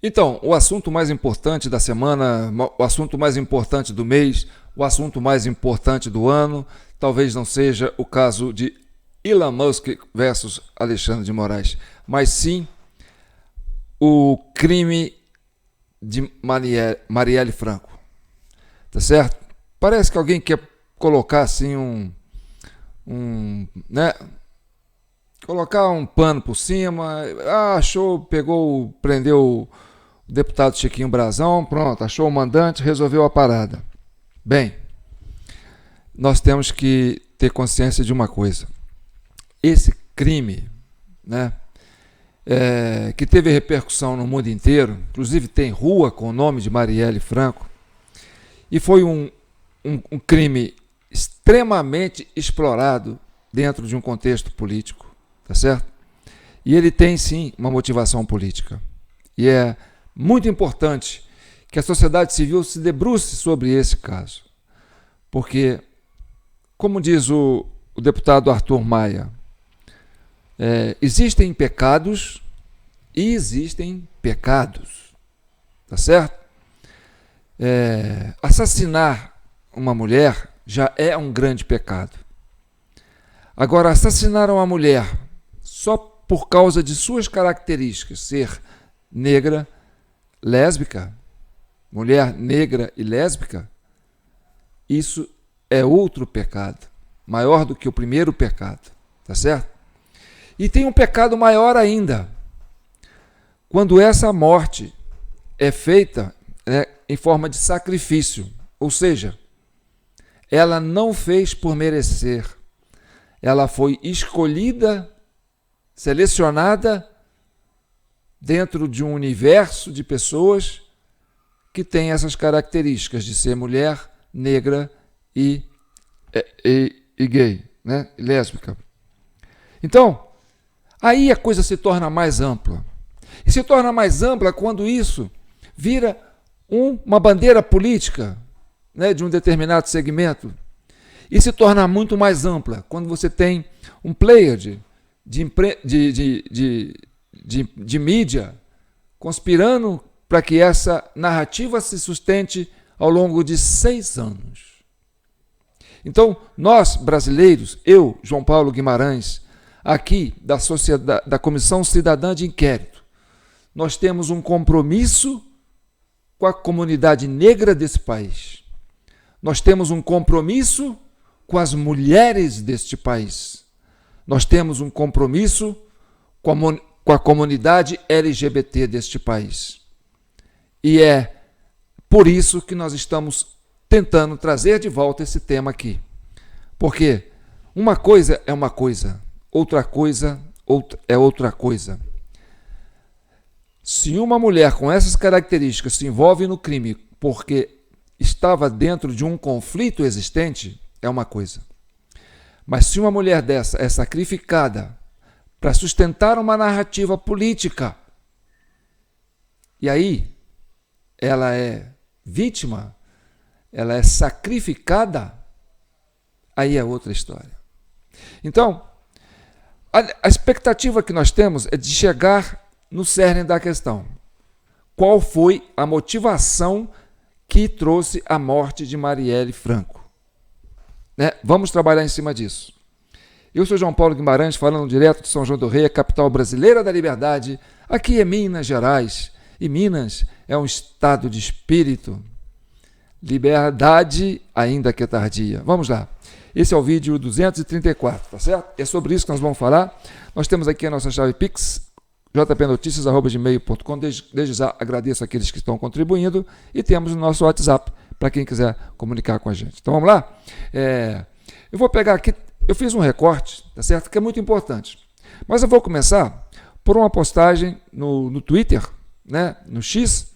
Então, o assunto mais importante da semana, o assunto mais importante do mês, o assunto mais importante do ano, talvez não seja o caso de Elon Musk versus Alexandre de Moraes, mas sim o crime de Marielle Franco. Tá certo? Parece que alguém quer colocar assim né? Colocar um pano por cima, achou, pegou, prendeu o deputado Chiquinho Brazão, pronto, achou o mandante, resolveu a parada. Bem, nós temos que ter consciência de uma coisa. Esse crime, né, que teve repercussão no mundo inteiro, inclusive tem rua com o nome de Marielle Franco, e foi um crime extremamente explorado dentro de um contexto político, tá certo? E ele tem sim uma motivação política. E é muito importante que a sociedade civil se debruce sobre esse caso. Porque, como diz o deputado Arthur Maia, existem pecados e existem pecados. Tá certo? Assassinar uma mulher já é um grande pecado. Agora, assassinar uma mulher só por causa de suas características, ser negra, lésbica, mulher negra e lésbica, isso é outro pecado, maior do que o primeiro pecado, tá certo? E tem um pecado maior ainda, quando essa morte é feita em forma de sacrifício, ou seja, ela não fez por merecer, ela foi escolhida, selecionada dentro de um universo de pessoas que têm essas características de ser mulher, negra e gay, né? E lésbica. Então, aí a coisa se torna mais ampla. E se torna mais ampla quando isso vira uma bandeira política, né, de um determinado segmento. E se torna muito mais ampla quando você tem um player de mídia conspirando para que essa narrativa se sustente ao longo de 6 anos. Então, nós brasileiros, eu, João Paulo Guimarães, aqui da Comissão Cidadã de Inquérito, nós temos um compromisso com a comunidade negra desse país. Nós temos um compromisso com as mulheres deste país. Nós temos um compromisso com a comunidade LGBT deste país. E é por isso que nós estamos tentando trazer de volta esse tema aqui. Porque uma coisa é uma coisa, outra coisa é outra coisa. Se uma mulher com essas características se envolve no crime porque estava dentro de um conflito existente, é uma coisa. Mas se uma mulher dessa é sacrificada para sustentar uma narrativa política, e aí ela é vítima, ela é sacrificada, aí é outra história. Então, a expectativa que nós temos é de chegar no cerne da questão. Qual foi a motivação que trouxe a morte de Marielle Franco? Né? Vamos trabalhar em cima disso. Eu sou João Paulo Guimarães, falando direto de São João do Rei, a capital brasileira da liberdade. Aqui é Minas Gerais, e Minas é um estado de espírito. Liberdade, ainda que tardia. Vamos lá. Esse é o vídeo 234, tá certo? É sobre isso que nós vamos falar. Nós temos aqui a nossa chave Pix, jpnoticias@gmail.com. Desde já agradeço aqueles que estão contribuindo, e temos o nosso WhatsApp para quem quiser comunicar com a gente. Então vamos lá? Eu vou pegar aqui, eu fiz um recorte, tá certo? Que é muito importante. Mas eu vou começar por uma postagem no Twitter, né, no X,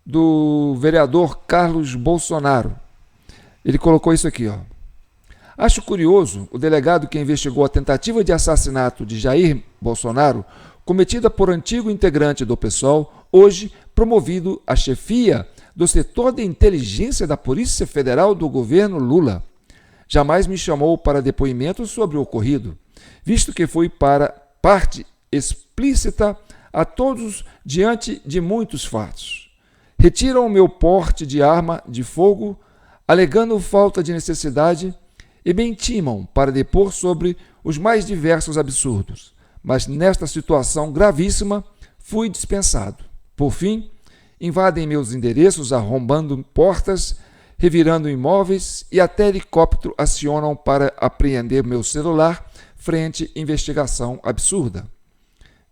do vereador Carlos Bolsonaro. Ele colocou isso aqui, ó. Acho curioso o delegado que investigou a tentativa de assassinato de Jair Bolsonaro, cometida por antigo integrante do PSOL, hoje promovido à chefia do setor de inteligência da Polícia Federal do governo Lula. Jamais me chamou para depoimento sobre o ocorrido, visto que foi para parte explícita a todos diante de muitos fatos. Retiram o meu porte de arma de fogo, alegando falta de necessidade, e me intimam para depor sobre os mais diversos absurdos. Mas nesta situação gravíssima, fui dispensado. Por fim, invadem meus endereços arrombando portas, revirando imóveis e até helicóptero acionam para apreender meu celular frente à investigação absurda.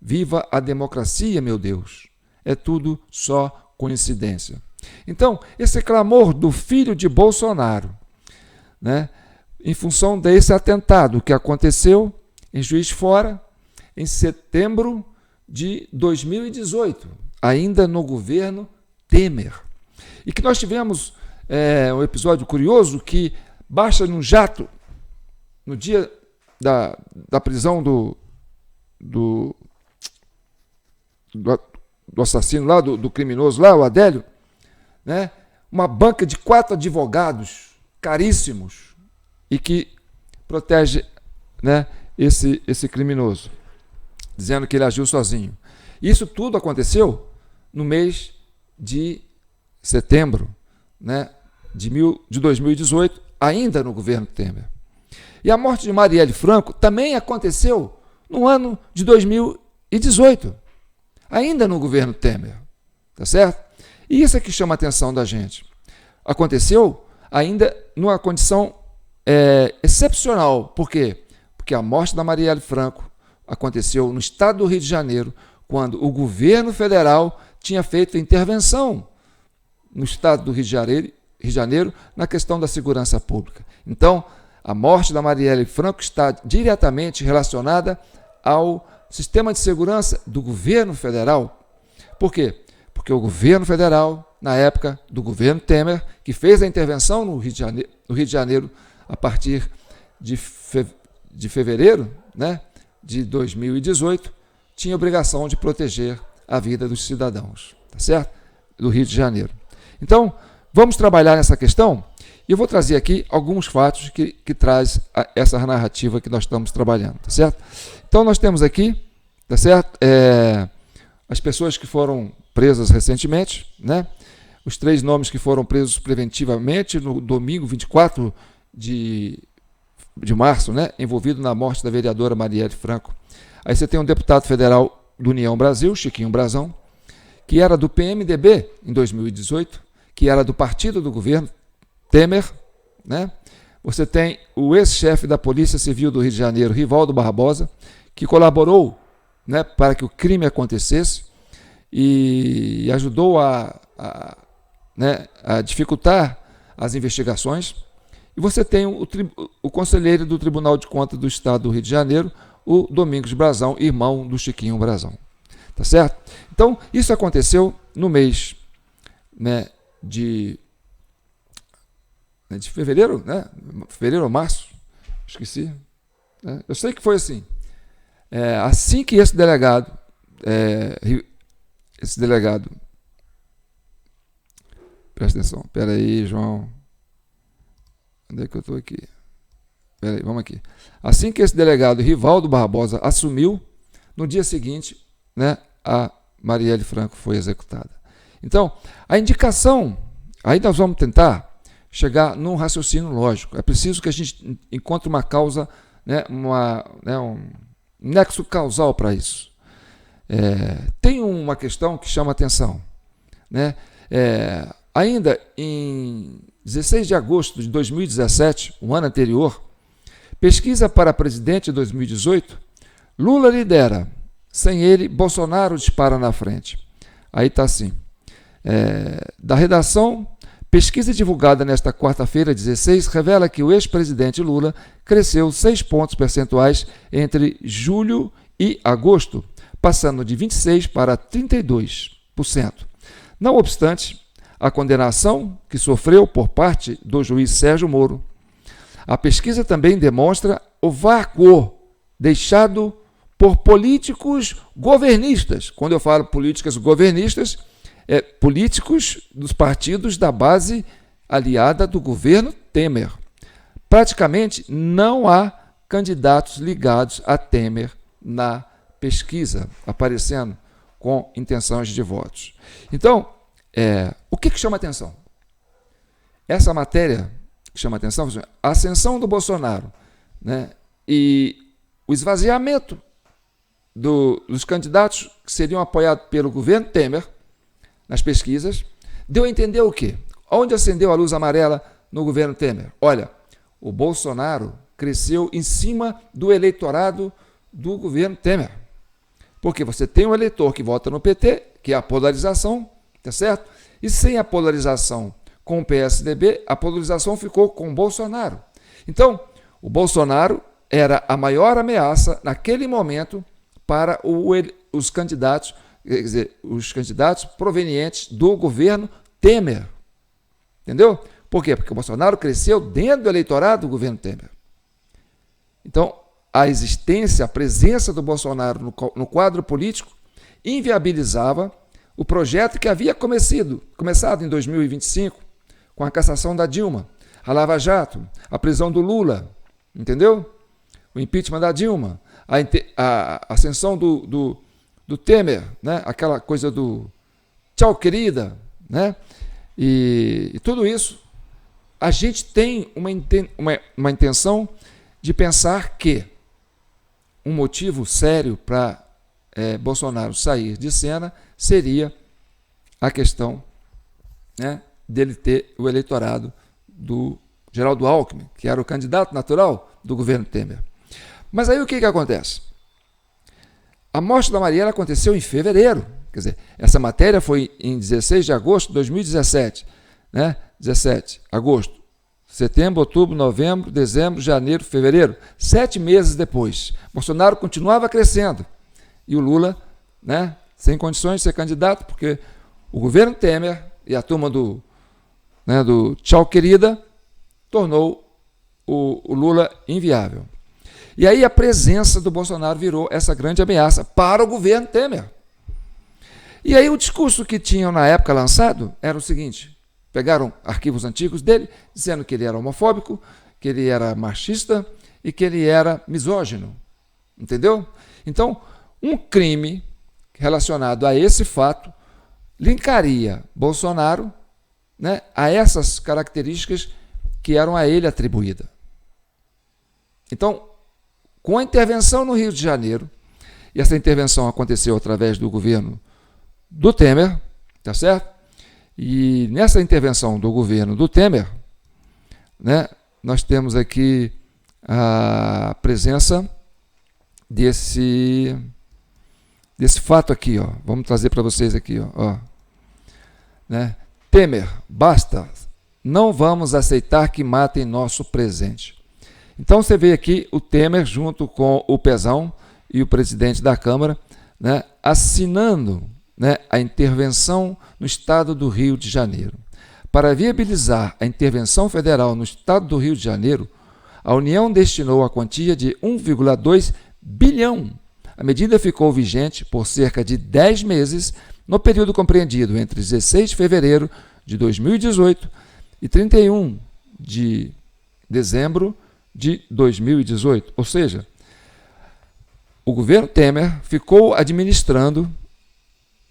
Viva a democracia, meu Deus! É tudo só coincidência. Então, esse clamor do filho de Bolsonaro, né, em função desse atentado que aconteceu em Juiz de Fora, em setembro de 2018, ainda no governo Temer. E que nós tivemos um episódio curioso que baixa num jato, no dia da prisão do assassino lá, do criminoso lá, o Adélio, né? Uma banca de 4 advogados caríssimos e que protege, né, esse criminoso, dizendo que ele agiu sozinho. Isso tudo aconteceu no mês de setembro, né, de 2018, ainda no governo Temer. E a morte de Marielle Franco também aconteceu no ano de 2018, ainda no governo Temer, tá certo? E isso é que chama a atenção da gente. Aconteceu ainda numa condição excepcional. Por quê? Porque a morte da Marielle Franco aconteceu no estado do Rio de Janeiro, quando o governo federal tinha feito intervenção no estado do Rio de Janeiro na questão da segurança pública. Então, a morte da Marielle Franco está diretamente relacionada ao sistema de segurança do governo federal. Por quê? Porque o governo federal, na época do governo Temer, que fez a intervenção no Rio de Janeiro a partir de fevereiro, né, de 2018, tinha obrigação de proteger a vida dos cidadãos, tá certo? Do Rio de Janeiro. Então, vamos trabalhar nessa questão e eu vou trazer aqui alguns fatos que traz essa narrativa que nós estamos trabalhando, tá certo? Então, nós temos aqui, tá certo? As pessoas que foram presas recentemente, né? Os 3 nomes que foram presos preventivamente no domingo 24 de março, né? Envolvido na morte da vereadora Marielle Franco. Aí você tem um deputado federal do União Brasil, Chiquinho Brazão, que era do PMDB em 2018, que era do partido do governo Temer, né? Você tem o ex-chefe da Polícia Civil do Rio de Janeiro, Rivaldo Barbosa, que colaborou, né, para que o crime acontecesse e ajudou a dificultar as investigações. E você tem o conselheiro do Tribunal de Contas do Estado do Rio de Janeiro, o Domingos Brazão, irmão do Chiquinho Brazão. Tá certo? Então, isso aconteceu no mês, né, de fevereiro, né? Fevereiro ou março, esqueci. Né? Eu sei que foi assim. Assim que esse delegado, presta atenção, espera aí, João, onde é que eu estou aqui? Espera aí, vamos aqui. Assim que esse delegado Rivaldo Barbosa assumiu, no dia seguinte, né, a Marielle Franco foi executada. Então, a indicação, aí nós vamos tentar chegar num raciocínio lógico. É preciso que a gente encontre uma causa, né, um nexo causal para isso. Tem uma questão que chama atenção, né? Ainda em 16 de agosto de 2017, um ano anterior, pesquisa para presidente de 2018, Lula lidera. Sem ele, Bolsonaro dispara na frente. Aí está assim. Da redação, pesquisa divulgada nesta quarta-feira, 16, revela que o ex-presidente Lula cresceu 6 pontos percentuais entre julho e agosto, passando de 26% para 32%. Não obstante, a condenação que sofreu por parte do juiz Sérgio Moro, a pesquisa também demonstra o vácuo deixado por políticos governistas. Quando eu falo políticas governistas, políticos dos partidos da base aliada do governo Temer. Praticamente não há candidatos ligados a Temer na pesquisa, aparecendo com intenções de votos. Então, o que chama atenção? Essa matéria que chama atenção, a ascensão do Bolsonaro, né, e o esvaziamento dos candidatos que seriam apoiados pelo governo Temer nas pesquisas, deu a entender o quê? Onde acendeu a luz amarela no governo Temer? Olha, o Bolsonaro cresceu em cima do eleitorado do governo Temer. Porque você tem um eleitor que vota no PT, que é a polarização, tá certo? E sem a polarização com o PSDB, a polarização ficou com o Bolsonaro. Então, o Bolsonaro era a maior ameaça naquele momento para os candidatos, quer dizer, os candidatos provenientes do governo Temer. Entendeu? Por quê? Porque o Bolsonaro cresceu dentro do eleitorado do governo Temer. Então, a existência, a presença do Bolsonaro no quadro político inviabilizava o projeto que havia começado em 2025, com a cassação da Dilma, a Lava Jato, a prisão do Lula, entendeu? O impeachment da Dilma, a ascensão do Temer, né? Aquela coisa do tchau, querida, né? E tudo isso, a gente tem uma intenção de pensar que um motivo sério para Bolsonaro sair de cena seria a questão, né, dele ter o eleitorado do Geraldo Alckmin, que era o candidato natural do governo Temer. Mas aí o que acontece? A morte da Marielle aconteceu em fevereiro. Quer dizer, essa matéria foi em 16 de agosto de 2017. Né? 17, agosto, setembro, outubro, novembro, dezembro, janeiro, fevereiro. 7 meses depois. Bolsonaro continuava crescendo. E o Lula, né, sem condições de ser candidato, porque o governo Temer e a turma do tchau, querida, tornou o Lula inviável. E aí a presença do Bolsonaro virou essa grande ameaça para o governo Temer. E aí o discurso que tinham na época lançado era o seguinte: pegaram arquivos antigos dele, dizendo que ele era homofóbico, que ele era machista e que ele era misógino. Entendeu? Então, um crime relacionado a esse fato linkaria Bolsonaro, né, a essas características que eram a ele atribuídas. Então, com a intervenção no Rio de Janeiro, e essa intervenção aconteceu através do governo do Temer, tá certo? E nessa intervenção do governo do Temer, né, nós temos aqui a presença desse fato aqui, ó. Vamos trazer para vocês aqui, ó. Né? Temer, basta, não vamos aceitar que matem nosso presente. Então você vê aqui o Temer junto com o Pezão e o presidente da Câmara, né, assinando, né, a intervenção no estado do Rio de Janeiro. Para viabilizar a intervenção federal no estado do Rio de Janeiro, a União destinou a quantia de 1,2 bilhão. A medida ficou vigente por cerca de 10 meses no período compreendido entre 16 de fevereiro de 2018 e 31 de dezembro de 2018. Ou seja, o governo Temer ficou administrando,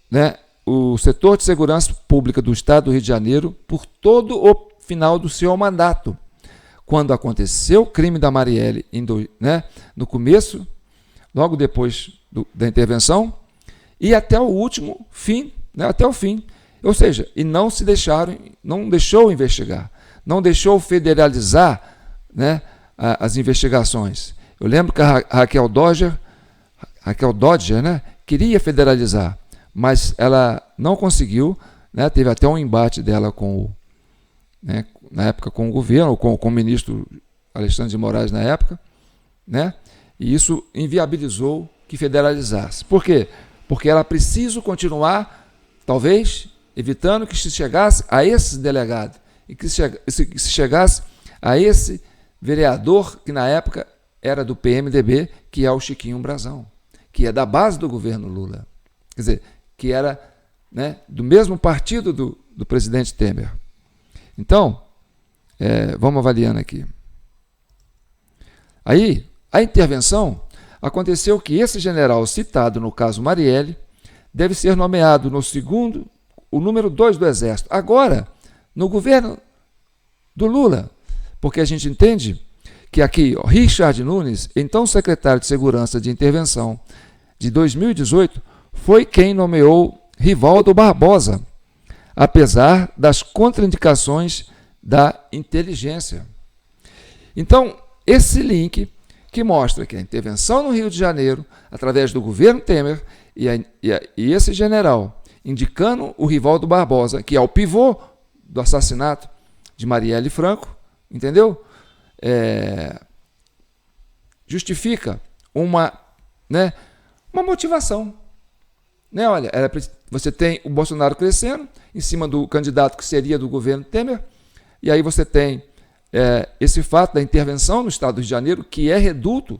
né, o setor de segurança pública do estado do Rio de Janeiro por todo o final do seu mandato. Quando aconteceu o crime da Marielle, né, no começo, logo depois da intervenção, e até o último fim, né, até o fim. Ou seja, e não deixou investigar, não deixou federalizar, né, as investigações. Eu lembro que a Raquel Dodge, né, queria federalizar, mas ela não conseguiu, né, teve até um embate dela né, na época com o governo, com o ministro Alexandre de Moraes na época, né, e isso inviabilizou que federalizasse. Por quê? Porque era preciso continuar, talvez, evitando que se chegasse a esse delegado e que se chegasse a esse vereador que na época era do PMDB, que é o Chiquinho Brazão, que é da base do governo Lula. Quer dizer, que era, né, do mesmo partido do presidente Temer. Então, vamos avaliando aqui. Aí, a intervenção aconteceu que esse general citado no caso Marielle deve ser nomeado no segundo, o número 2 do Exército. Agora, no governo do Lula, porque a gente entende que aqui, Richard Nunes, então secretário de Segurança de Intervenção de 2018, foi quem nomeou Rivaldo Barbosa, apesar das contraindicações da inteligência. Então, esse link que mostra que a intervenção no Rio de Janeiro, através do governo Temer, e esse general indicando o Rivaldo Barbosa, que é o pivô do assassinato de Marielle Franco, entendeu? Justifica uma motivação. Olha, você tem o Bolsonaro crescendo em cima do candidato que seria do governo Temer, e aí você tem esse fato da intervenção no estado do Rio de Janeiro, que é reduto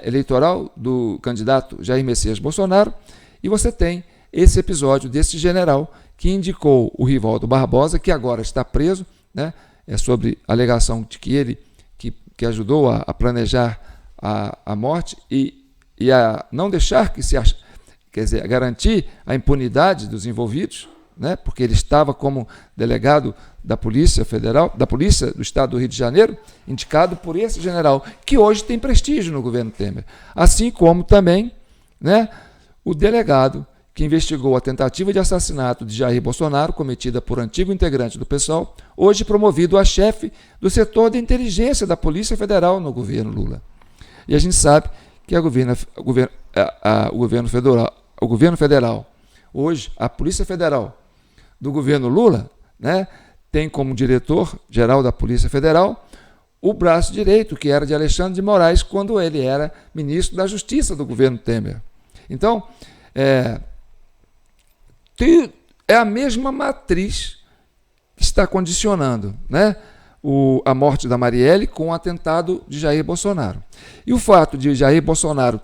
eleitoral do candidato Jair Messias Bolsonaro, e você tem esse episódio desse general que indicou o Rivaldo Barbosa, que agora está preso, sobre a alegação de que ele que ajudou a planejar a morte e a não deixar que quer dizer, a garantir a impunidade dos envolvidos, porque ele estava como delegado da Polícia Federal, da Polícia do Estado do Rio de Janeiro, indicado por esse general, que hoje tem prestígio no governo Temer. Assim como também o delegado que investigou a tentativa de assassinato de Jair Bolsonaro, cometida por antigo integrante do PSOL, hoje promovido a chefe do setor de inteligência da Polícia Federal no governo Lula. E a gente sabe que o governo federal, hoje, a Polícia Federal do governo Lula, tem como diretor-geral da Polícia Federal o braço direito, que era de Alexandre de Moraes, quando ele era ministro da Justiça do governo Temer. Então, é a mesma matriz que está condicionando a morte da Marielle com o atentado de Jair Bolsonaro. E o fato de Jair Bolsonaro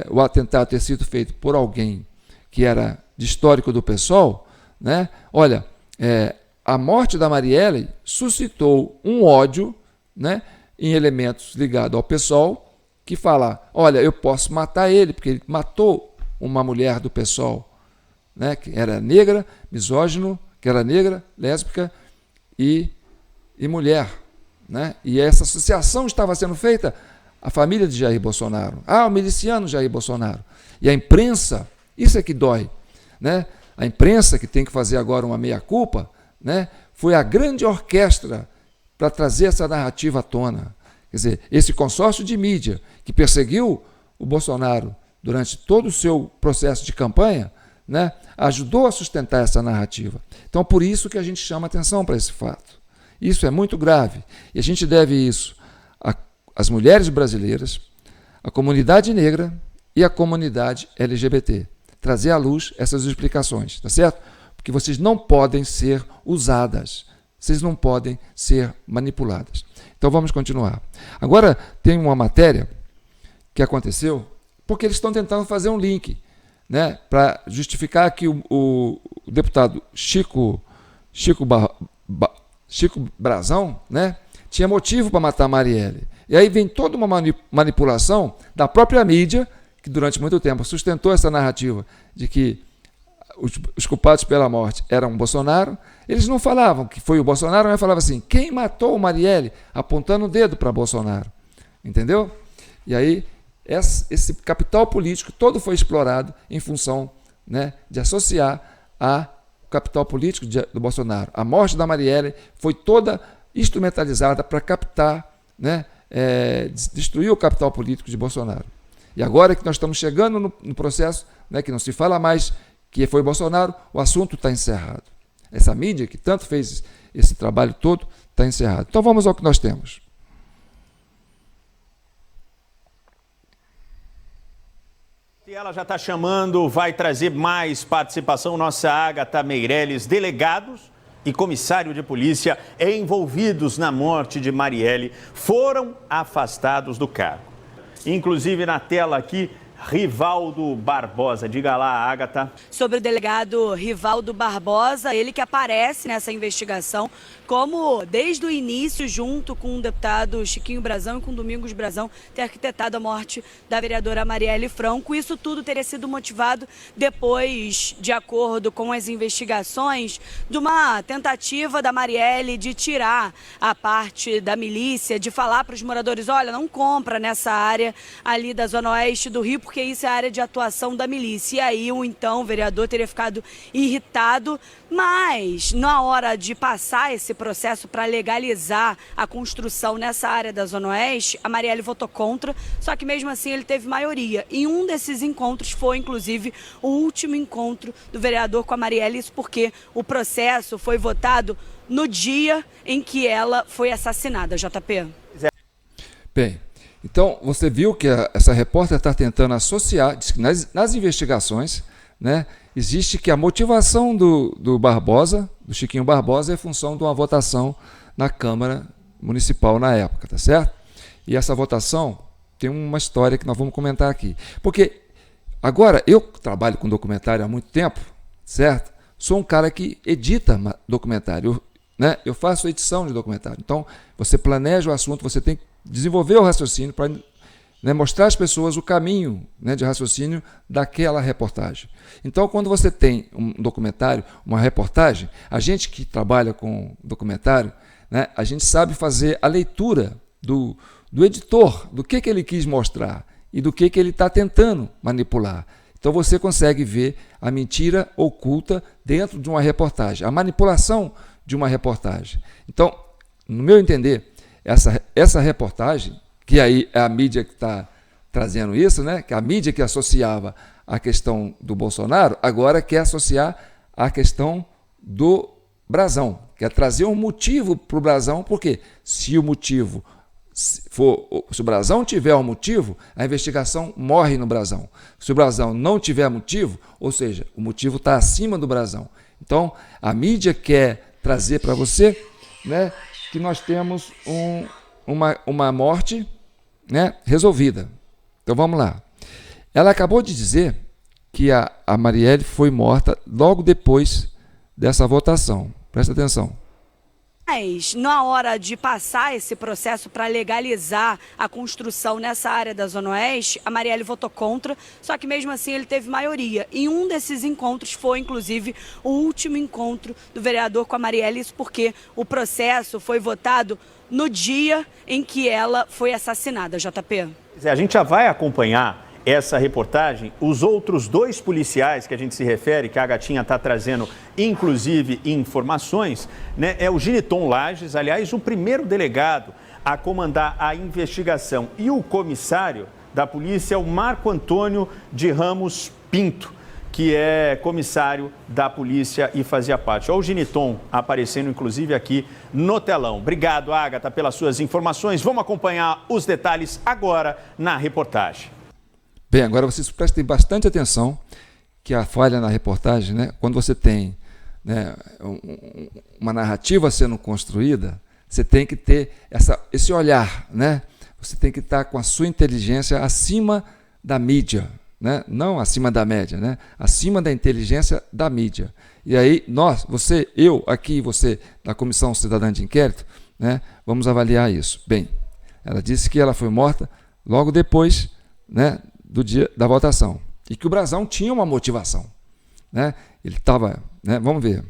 o atentado ter sido feito por alguém que era de histórico do PSOL, olha, a morte da Marielle suscitou um ódio em elementos ligados ao PSOL, que fala, olha, eu posso matar ele, porque ele matou uma mulher do PSOL, que era negra, misógino, que era negra, lésbica e mulher. E essa associação estava sendo feita à família de Jair Bolsonaro, o miliciano Jair Bolsonaro. E a imprensa, isso é que dói. A imprensa, que tem que fazer agora uma meia-culpa, foi a grande orquestra para trazer essa narrativa à tona. Quer dizer, esse consórcio de mídia que perseguiu o Bolsonaro durante todo o seu processo de campanha, ajudou a sustentar essa narrativa. Então, por isso que a gente chama atenção para esse fato. Isso é muito grave. E a gente deve isso às mulheres brasileiras, à comunidade negra e à comunidade LGBT. Trazer à luz essas explicações, tá certo? Porque vocês não podem ser usadas, vocês não podem ser manipuladas. Então vamos continuar. Agora tem uma matéria que aconteceu, porque eles estão tentando fazer um link, para justificar que o deputado Chico Brazão, tinha motivo para matar a Marielle. E aí vem toda uma manipulação da própria mídia, que durante muito tempo sustentou essa narrativa de que os culpados pela morte eram Bolsonaro. Eles não falavam que foi o Bolsonaro, mas falavam assim, quem matou o Marielle? Apontando o dedo para Bolsonaro. Entendeu? E aí esse capital político todo foi explorado em função de associar ao capital político do Bolsonaro. A morte da Marielle foi toda instrumentalizada para captar, destruir o capital político de Bolsonaro. E agora que nós estamos chegando no processo, que não se fala mais que foi Bolsonaro, o assunto está encerrado. Essa mídia que tanto fez esse trabalho todo está encerrado. Então vamos ao que nós temos. E ela já está chamando, vai trazer mais participação, nossa Agatha Meirelles. Delegados e comissário de polícia envolvidos na morte de Marielle foram afastados do cargo. Inclusive na tela aqui, Rivaldo Barbosa. Diga lá, Agatha. Sobre o delegado Rivaldo Barbosa, ele que aparece nessa investigação como, desde o início, junto com o deputado Chiquinho Brazão e com Domingos Brazão, ter arquitetado a morte da vereadora Marielle Franco. Isso tudo teria sido motivado depois, de acordo com as investigações, de uma tentativa da Marielle de tirar a parte da milícia, de falar para os moradores, olha, não compra nessa área ali da Zona Oeste do Rio, porque isso é a área de atuação da milícia. E aí o então vereador teria ficado irritado, mas na hora de passar esse processo para legalizar a construção nessa área da Zona Oeste, a Marielle votou contra, só que mesmo assim ele teve maioria. E um desses encontros foi, inclusive, o último encontro do vereador com a Marielle, isso porque o processo foi votado no dia em que ela foi assassinada, JP. Bem, então você viu que essa repórter está tentando associar, diz que nas investigações, né, existe que a motivação do Barbosa, do Chiquinho Barbosa, é função de uma votação na Câmara Municipal na época, tá certo? E essa votação tem uma história que nós vamos comentar aqui. Porque agora, eu trabalho com documentário há muito tempo, certo? Sou um cara que edita documentário, né? Eu faço edição de documentário. Então, você planeja o assunto, você tem que desenvolver o raciocínio para, né, mostrar às pessoas o caminho, né, de raciocínio daquela reportagem. Então, quando você tem um documentário, uma reportagem, a gente que trabalha com documentário, né, a gente sabe fazer a leitura do editor, do que ele quis mostrar e do que ele está tentando manipular. Então, você consegue ver a mentira oculta dentro de uma reportagem, a manipulação de uma reportagem. Então, no meu entender, essa reportagem, que aí é a mídia que está trazendo isso, né? Que a mídia que associava a questão do Bolsonaro, agora quer associar a questão do Brazão, quer trazer um motivo para o Brazão, porque se o motivo se o Brazão tiver um motivo, a investigação morre no Brazão. Se o Brazão não tiver motivo, ou seja, o motivo está acima do Brazão. Então, a mídia quer trazer para você, né, que nós temos uma morte, né, resolvida. Então vamos lá. Ela acabou de dizer que a Marielle foi morta logo depois dessa votação. Presta atenção. Mas na hora de passar esse processo para legalizar a construção nessa área da Zona Oeste, a Marielle votou contra, só que mesmo assim ele teve maioria. E um desses encontros foi, inclusive, o último encontro do vereador com a Marielle, isso porque o processo foi votado no dia em que ela foi assassinada, JP. A gente já vai acompanhar essa reportagem. Os outros dois policiais que a gente se refere, que a Gatinha está trazendo, inclusive, informações, né, é o Giniton Lages, aliás, o primeiro delegado a comandar a investigação, e o comissário da polícia é o Marco Antônio de Ramos Pinto, que é comissário da polícia e fazia parte. Olha o Giniton aparecendo, inclusive, aqui no telão. Obrigado, Agatha, pelas suas informações. Vamos acompanhar os detalhes agora na reportagem. Bem, agora vocês prestem bastante atenção que a falha na reportagem, né, quando você tem, né, uma narrativa sendo construída, você tem que ter esse olhar, né? Você tem que estar com a sua inteligência acima da mídia, né? Não acima da média, né? Acima da inteligência da mídia. E aí nós, você, eu aqui, você da Comissão Cidadã de Inquérito, né, vamos avaliar isso. Bem, ela disse que ela foi morta logo depois, né, do dia da votação, e que o Brazão tinha uma motivação, né? Ele estava, né? Vamos ver.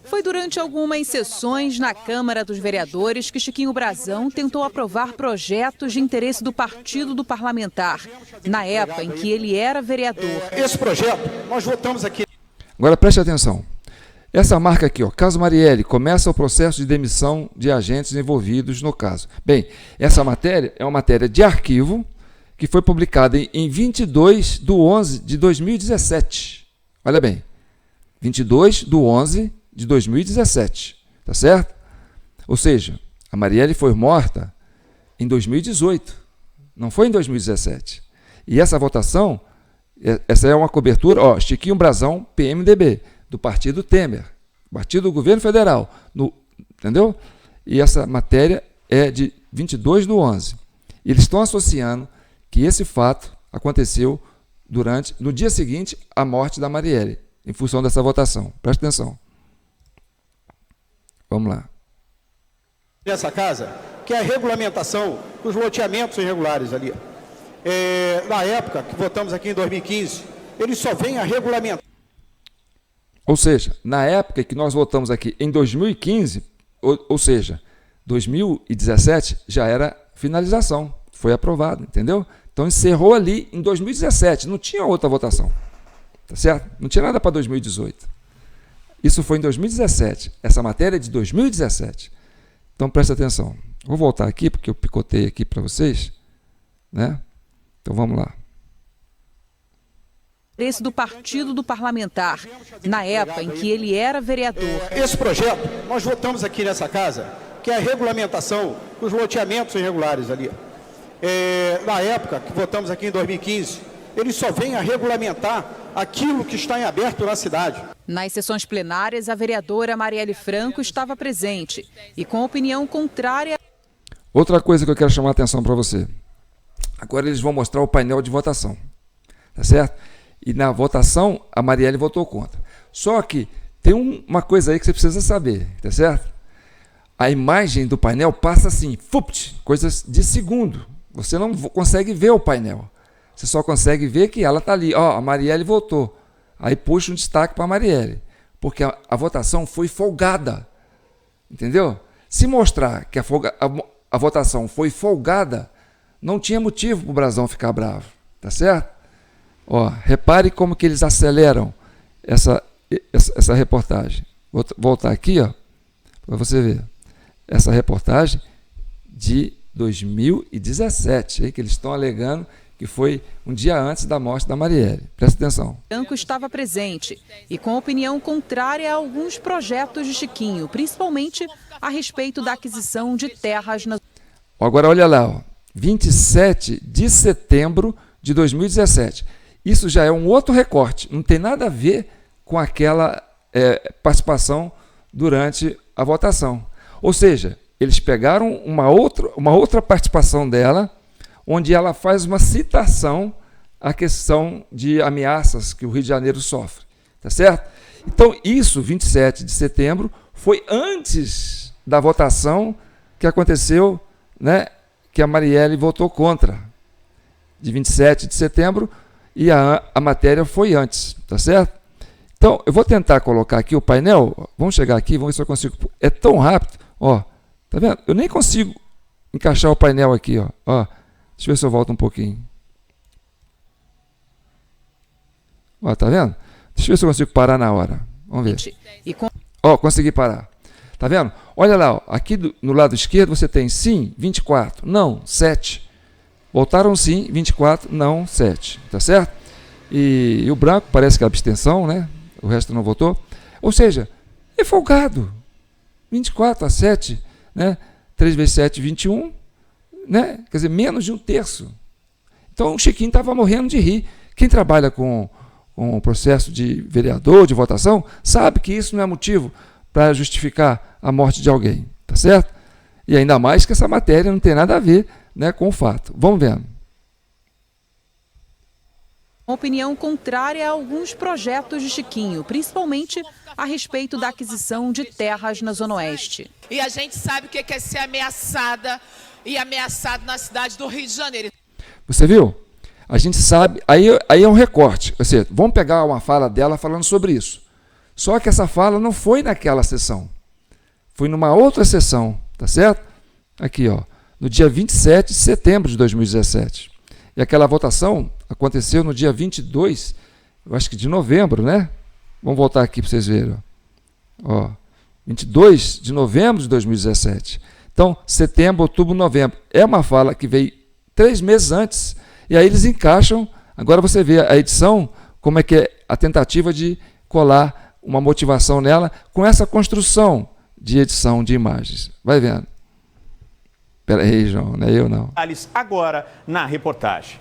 Foi durante algumas sessões na Câmara dos Vereadores que Chiquinho Brazão tentou aprovar projetos de interesse do partido do parlamentar, na época em que ele era vereador. Esse projeto, nós votamos aqui. Agora preste atenção. Essa marca aqui, ó, caso Marielle, começa o processo de demissão de agentes envolvidos no caso. Bem, essa matéria é uma matéria de arquivo, que foi publicada em 22/11/2017. Olha bem, 22/11/2017, tá certo? Ou seja, a Marielle foi morta em 2018, não foi em 2017. E essa votação, essa é uma cobertura, ó, Chiquinho Brazão, PMDB, do partido Temer, partido do governo federal, entendeu? E essa matéria é de 22/11. Eles estão associando que esse fato aconteceu no dia seguinte, a morte da Marielle, em função dessa votação. Presta atenção. Vamos lá. Nessa casa, que é a regulamentação dos loteamentos irregulares ali. Na época que votamos aqui em 2015, ele só vem a regulamentar. Ou seja, na época que nós votamos aqui em 2015, ou seja, 2017 já era finalização, foi aprovado, entendeu? Então encerrou ali em 2017, não tinha outra votação, tá certo? Não tinha nada para 2018. Isso foi em 2017, essa matéria é de 2017. Então presta atenção. Vou voltar aqui porque eu picotei aqui para vocês, né? Então vamos lá. Interesse do partido do parlamentar, na época em que ele era vereador. Esse projeto, nós votamos aqui nessa casa, que é a regulamentação dos loteamentos irregulares ali. Na época que votamos aqui em 2015, ele só vem a regulamentar aquilo que está em aberto na cidade. Nas sessões plenárias, a vereadora Marielle Franco estava presente e com opinião contrária. Outra coisa que eu quero chamar a atenção para você. Agora eles vão mostrar o painel de votação, tá certo? E na votação, a Marielle votou contra. Só que tem uma coisa aí que você precisa saber, tá certo? A imagem do painel passa assim, coisas de segundo. Você não consegue ver o painel. Você só consegue ver que ela está ali. Ó, a Marielle votou. Aí puxa um destaque para a Marielle. Porque a votação foi folgada. Entendeu? Se mostrar que a votação foi folgada, não tinha motivo para o Brasão ficar bravo. Tá certo? Ó, repare como que eles aceleram essa reportagem. Vou voltar aqui, ó, para você ver. Essa reportagem de 2017, aí, que eles estão alegando que foi um dia antes da morte da Marielle. Presta atenção. Franco estava presente e com opinião contrária a alguns projetos de Chiquinho, principalmente a respeito da aquisição de terras na... Agora olha lá, ó, 27 de setembro de 2017. Isso já é um outro recorte, não tem nada a ver com aquela participação durante a votação. Ou seja, eles pegaram uma outra participação dela, onde ela faz uma citação à questão de ameaças que o Rio de Janeiro sofre. Tá certo? Então, isso, 27 de setembro, foi antes da votação que aconteceu, né, que a Marielle votou contra. De 27 de setembro, e a matéria foi antes, tá certo? Então, eu vou tentar colocar aqui o painel, vamos chegar aqui, vamos ver se eu consigo, é tão rápido, ó, tá vendo? Eu nem consigo encaixar o painel aqui, ó, deixa eu ver se eu volto um pouquinho. Ó, tá vendo? Deixa eu ver se eu consigo parar na hora, vamos ver. Ó, consegui parar, tá vendo? Olha lá, ó, aqui no lado esquerdo você tem sim, 24, não, 7. Votaram sim, 24, não, 7. Tá certo? E o branco parece que é abstenção, né? O resto não votou. Ou seja, é folgado. 24 a 7, né? 3 vezes 7, 21, né? Quer dizer, menos de um terço. Então o Chiquinho estava morrendo de rir. Quem trabalha com o processo de vereador, de votação, sabe que isso não é motivo para justificar a morte de alguém. Tá certo? E ainda mais que essa matéria não tem nada a ver, né, com o fato. Vamos vendo. Opinião contrária a alguns projetos de Chiquinho, principalmente a respeito da aquisição de terras na Zona Oeste. E a gente sabe o que é ser ameaçada e ameaçado na cidade do Rio de Janeiro. Você viu? A gente sabe, aí é um recorte. Ou seja, vamos pegar uma fala dela falando sobre isso. Só que essa fala não foi naquela sessão. Foi numa outra sessão, tá certo? Aqui, ó. No dia 27 de setembro de 2017. E aquela votação aconteceu no dia 22, eu acho que de novembro, né? Vamos voltar aqui para vocês verem. Ó, 22 de novembro de 2017. Então, setembro, outubro, novembro. É uma fala que veio 3 meses antes. E aí eles encaixam. Agora você vê a edição, como é que é a tentativa de colar uma motivação nela com essa construção de edição de imagens. Vai vendo. Peraí, João, não é eu não. Agora na reportagem.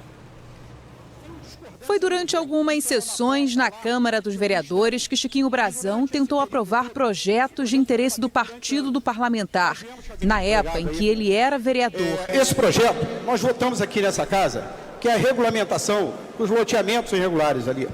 Foi durante algumas sessões na Câmara dos Vereadores que Chiquinho Brasão tentou aprovar projetos de interesse do partido do parlamentar, na época em que ele era vereador. Esse projeto, nós votamos aqui nessa casa, que é a regulamentação dos loteamentos irregulares ali.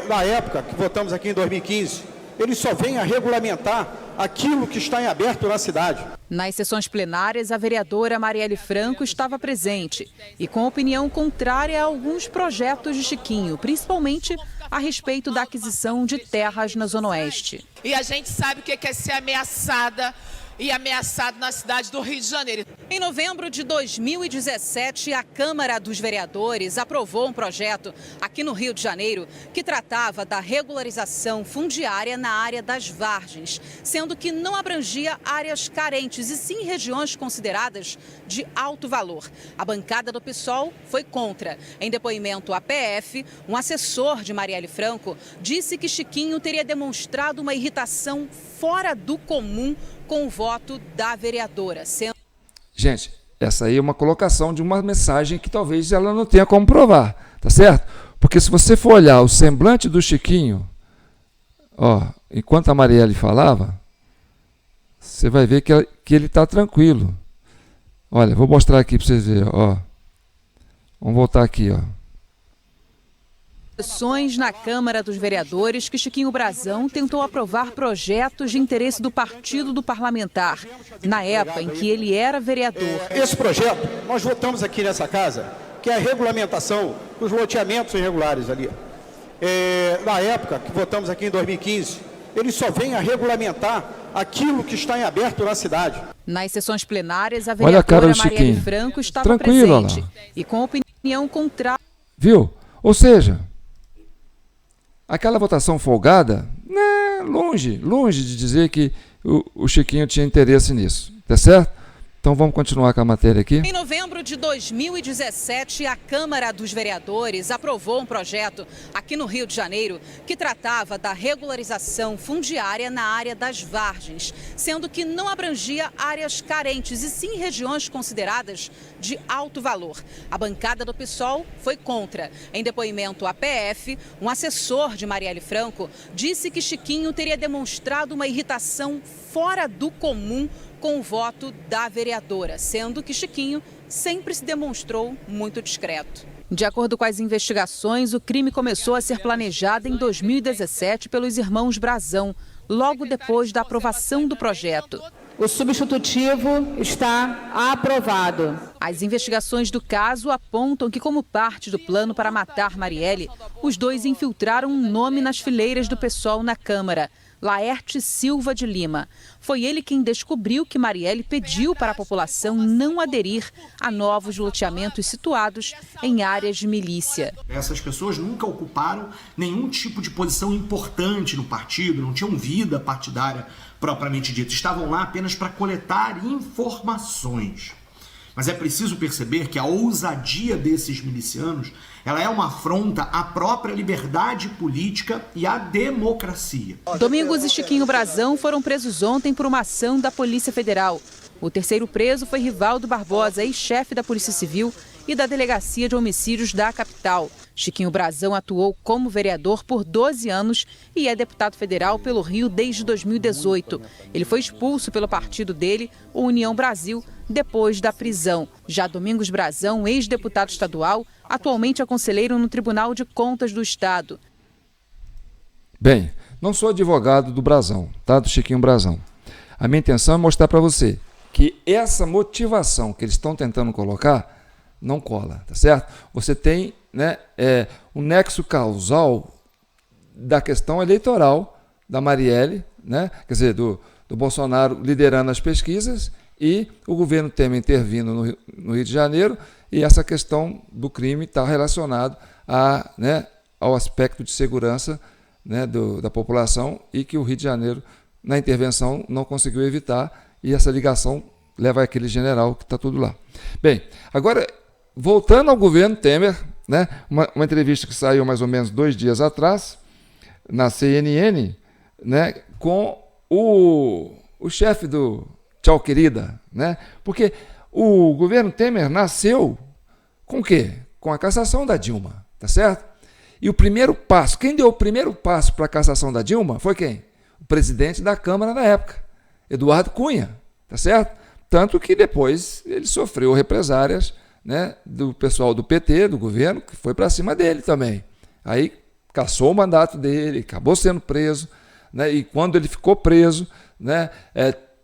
Na época que votamos aqui em 2015, ele só vem a regulamentar aquilo que está em aberto na cidade. Nas sessões plenárias, a vereadora Marielle Franco estava presente e com opinião contrária a alguns projetos de Chiquinho, principalmente a respeito da aquisição de terras na Zona Oeste. E a gente sabe o que é ser ameaçada e ameaçado na cidade do Rio de Janeiro. Em novembro de 2017, a Câmara dos Vereadores aprovou um projeto aqui no Rio de Janeiro que tratava da regularização fundiária na área das Vargens, sendo que não abrangia áreas carentes e sim regiões consideradas de alto valor. A bancada do PSOL foi contra. Em depoimento à PF, um assessor de Marielle Franco disse que Chiquinho teria demonstrado uma irritação fora do comum com o voto da vereadora. Gente, essa aí é uma colocação de uma mensagem que talvez ela não tenha como provar, tá certo? Porque se você for olhar o semblante do Chiquinho, ó, enquanto a Marielle falava, você vai ver que ele está tranquilo. Olha, vou mostrar aqui para vocês verem, ó. Vamos voltar aqui, ó. Sessões na Câmara dos Vereadores que Chiquinho Brazão tentou aprovar projetos de interesse do partido do parlamentar, na época em que ele era vereador. Esse projeto, nós votamos aqui nessa casa, que é a regulamentação dos loteamentos irregulares ali. Na época que votamos aqui em 2015, ele só vem a regulamentar aquilo que está em aberto na cidade. Nas sessões plenárias, a vereadora Marielle Franco estava presente e com opinião contrária. Viu? Ou seja, aquela votação folgada, né, longe de dizer que o Chiquinho tinha interesse nisso, tá certo? Então vamos continuar com a matéria aqui. Em novembro de 2017, a Câmara dos Vereadores aprovou um projeto aqui no Rio de Janeiro que tratava da regularização fundiária na área das Vargens, sendo que não abrangia áreas carentes e sim regiões consideradas de alto valor. A bancada do PSOL foi contra. Em depoimento à PF, um assessor de Marielle Franco disse que Chiquinho teria demonstrado uma irritação fora do comum com o voto da vereadora, sendo que Chiquinho sempre se demonstrou muito discreto. De acordo com as investigações, o crime começou a ser planejado em 2017 pelos irmãos Brazão, logo depois da aprovação do projeto. O substitutivo está aprovado. As investigações do caso apontam que, como parte do plano para matar Marielle, os dois infiltraram um nome nas fileiras do PSOL na Câmara: Laerte Silva de Lima. Foi ele quem descobriu que Marielle pediu para a população não aderir a novos loteamentos situados em áreas de milícia. Essas pessoas nunca ocuparam nenhum tipo de posição importante no partido, não tinham vida partidária propriamente dita, estavam lá apenas para coletar informações. Mas é preciso perceber que a ousadia desses milicianos, ela é uma afronta à própria liberdade política e à democracia. Domingos e Chiquinho Brazão foram presos ontem por uma ação da Polícia Federal. O terceiro preso foi Rivaldo Barbosa, ex-chefe da Polícia Civil e da Delegacia de Homicídios da capital. Chiquinho Brazão atuou como vereador por 12 anos e é deputado federal pelo Rio desde 2018. Ele foi expulso pelo partido dele, o União Brasil, depois da prisão. Já Domingos Brazão, ex-deputado estadual, atualmente é conselheiro no Tribunal de Contas do Estado. Bem, não sou advogado do Brazão, tá? Do Chiquinho Brazão. A minha intenção é mostrar para você que essa motivação que eles estão tentando colocar não cola, tá certo? Você tem, né, um nexo causal da questão eleitoral da Marielle, né, quer dizer, do Bolsonaro liderando as pesquisas e o governo Temer intervindo no Rio de Janeiro, e essa questão do crime está relacionado ao aspecto de segurança, né, da população, e que o Rio de Janeiro, na intervenção, não conseguiu evitar, e essa ligação leva àquele general que está tudo lá. Bem, agora, voltando ao governo Temer, né, uma entrevista que saiu mais ou menos 2 dias atrás, na CNN, né, com o chefe do Tchau Querida, né? Porque o governo Temer nasceu com o quê? Com a cassação da Dilma, tá certo? E o primeiro passo, quem deu o primeiro passo para a cassação da Dilma foi quem? O presidente da Câmara na época, Eduardo Cunha, tá certo? Tanto que depois ele sofreu represárias né, do pessoal do PT, do governo, que foi para cima dele também. Aí cassou o mandato dele, acabou sendo preso, né, e quando ele ficou preso, né,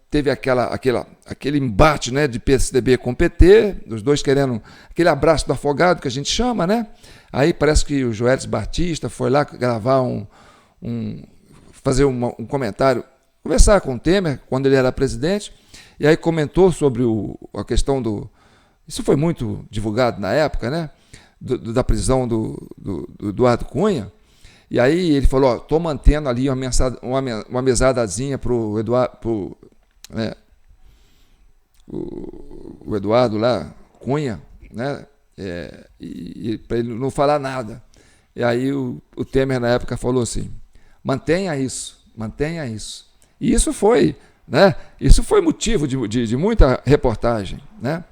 teve aquele embate, né, de PSDB com PT, os dois querendo aquele abraço do afogado que a gente chama, né? Aí parece que o Joelis Batista foi lá gravar fazer um comentário, conversar com o Temer quando ele era presidente, e aí comentou sobre a questão isso foi muito divulgado na época, né? Da prisão do Eduardo Cunha. E aí ele falou, estou mantendo ali uma mesadazinha para o Eduardo, o Eduardo lá, Cunha, né? E para ele não falar nada. E aí o Temer na época falou assim, mantenha isso. E isso foi, né? Isso foi motivo de muita reportagem, né?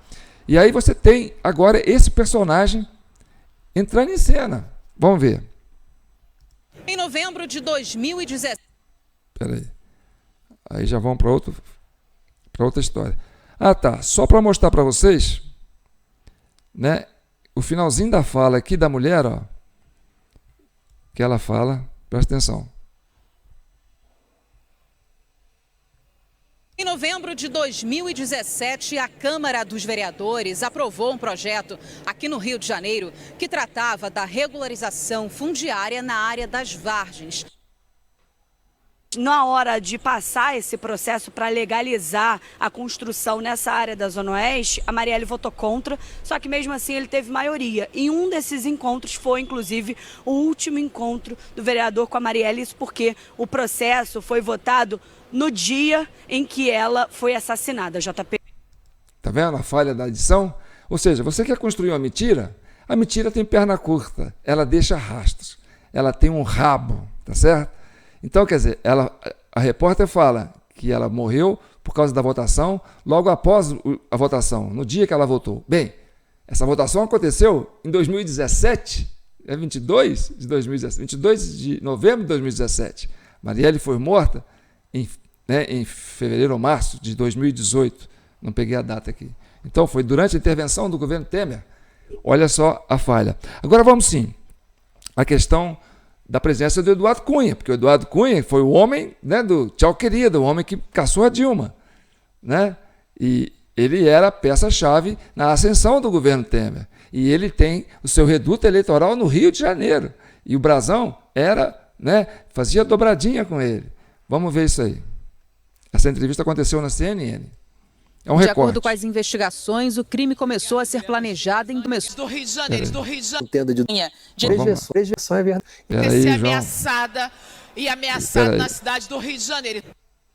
E aí você tem agora esse personagem entrando em cena. Vamos ver. Em novembro de 2017. Peraí. Aí já vamos para outra história. Ah, tá. Só para mostrar para vocês, né? O finalzinho da fala aqui da mulher, ó, que ela fala, presta atenção. Em novembro de 2017, a Câmara dos Vereadores aprovou um projeto aqui no Rio de Janeiro que tratava da regularização fundiária na área das vargens. Na hora de passar esse processo para legalizar a construção nessa área da Zona Oeste, a Marielle votou contra, só que mesmo assim ele teve maioria. E um desses encontros foi, inclusive, o último encontro do vereador com a Marielle, isso porque o processo foi votado no dia em que ela foi assassinada, JP. Tá vendo a falha da edição? Ou seja, você quer construir uma mentira? A mentira tem perna curta, ela deixa rastros, ela tem um rabo, tá certo? Então, quer dizer, a repórter fala que ela morreu por causa da votação, logo após a votação, no dia que ela votou. Bem, essa votação aconteceu em 2017, 22 de novembro de 2017. Marielle foi morta em fevereiro ou março de 2018. Não peguei a data aqui. Então, foi durante a intervenção do governo Temer. Olha só a falha. Agora vamos sim à questão da presença do Eduardo Cunha, porque o Eduardo Cunha foi o homem, né, do tchau querido, o homem que caçou a Dilma, né? E ele era a peça-chave na ascensão do governo Temer. E ele tem o seu reduto eleitoral no Rio de Janeiro. E o Brazão fazia dobradinha com ele. Vamos ver isso aí. Essa entrevista aconteceu na CNN. É um recorte. De acordo com as investigações, o crime começou a ser planejado em do Rio de Janeiro, Entenda de três versões é verdade. ser ameaçada e ameaçado na cidade do Rio de Janeiro.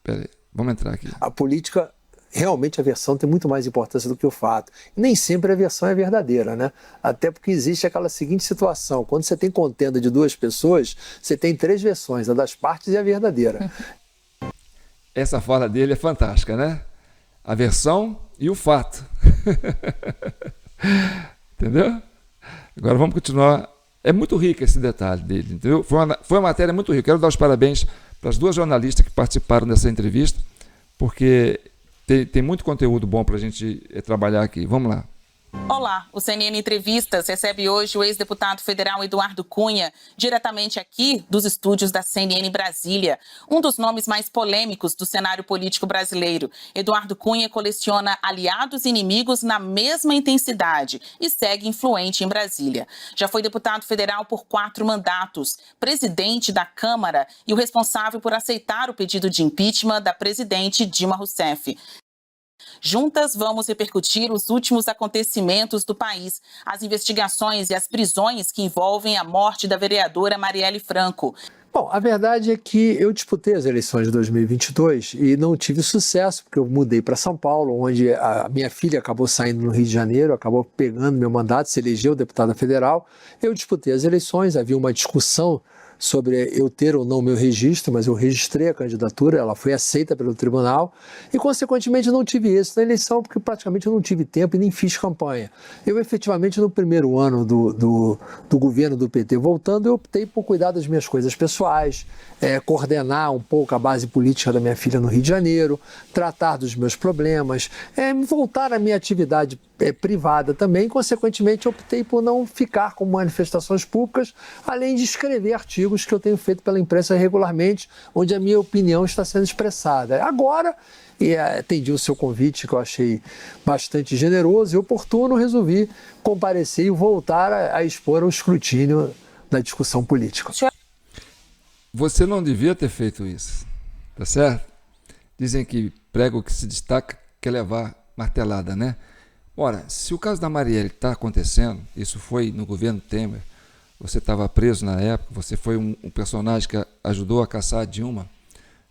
Peraí, vamos entrar aqui. A política, realmente a versão tem muito mais importância do que o fato. Nem sempre a versão é verdadeira, né? Até porque existe aquela seguinte situação, quando você tem contenda de duas pessoas, você tem três versões, a das partes e a verdadeira. Essa fala dele é fantástica, né? A versão e o fato. Entendeu? Agora vamos continuar. É muito rico esse detalhe dele, entendeu? Foi uma matéria muito rica. Quero dar os parabéns para as duas jornalistas que participaram dessa entrevista, porque tem muito conteúdo bom para a gente trabalhar aqui. Vamos lá. Olá, o CNN Entrevistas recebe hoje o ex-deputado federal Eduardo Cunha, diretamente aqui dos estúdios da CNN Brasília. Um dos nomes mais polêmicos do cenário político brasileiro. Eduardo Cunha coleciona aliados e inimigos na mesma intensidade e segue influente em Brasília. Já foi deputado federal por 4 mandatos, presidente da Câmara e o responsável por aceitar o pedido de impeachment da presidente Dilma Rousseff. Juntas, vamos repercutir os últimos acontecimentos do país, as investigações e as prisões que envolvem a morte da vereadora Marielle Franco. Bom, a verdade é que eu disputei as eleições de 2022 e não tive sucesso, porque eu mudei para São Paulo, onde a minha filha acabou saindo no Rio de Janeiro, acabou pegando meu mandato, se elegeu deputada federal. Eu disputei as eleições, havia uma discussão sobre eu ter ou não meu registro, mas eu registrei a candidatura, ela foi aceita pelo tribunal e, consequentemente, não tive êxito na eleição porque praticamente eu não tive tempo e nem fiz campanha. Eu, efetivamente, no primeiro ano do governo do PT voltando, eu optei por cuidar das minhas coisas pessoais, coordenar um pouco a base política da minha filha no Rio de Janeiro, tratar dos meus problemas, voltar à minha atividade privada também. Consequentemente, optei por não ficar com manifestações públicas, além de escrever artigos que eu tenho feito pela imprensa regularmente, onde a minha opinião está sendo expressada. Agora, atendi o seu convite, que eu achei bastante generoso e oportuno, resolvi comparecer e voltar a expor ao escrutínio da discussão política. Você não devia ter feito isso, tá certo? Dizem que prego que se destaca quer levar martelada, né? Ora, se o caso da Marielle está acontecendo, isso foi no governo Temer, você estava preso na época, você foi um personagem que ajudou a caçar a Dilma,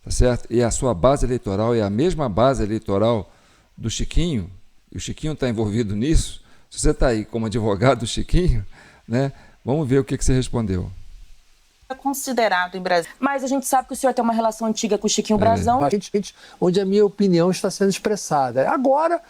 tá certo? E a sua base eleitoral é a mesma base eleitoral do Chiquinho, e o Chiquinho está envolvido nisso. Se você está aí como advogado do Chiquinho, né? Vamos ver o que você respondeu. É considerado em Brasília. Mas a gente sabe que o senhor tem uma relação antiga com o Chiquinho Brazão. Onde a minha opinião está sendo expressada. Agora,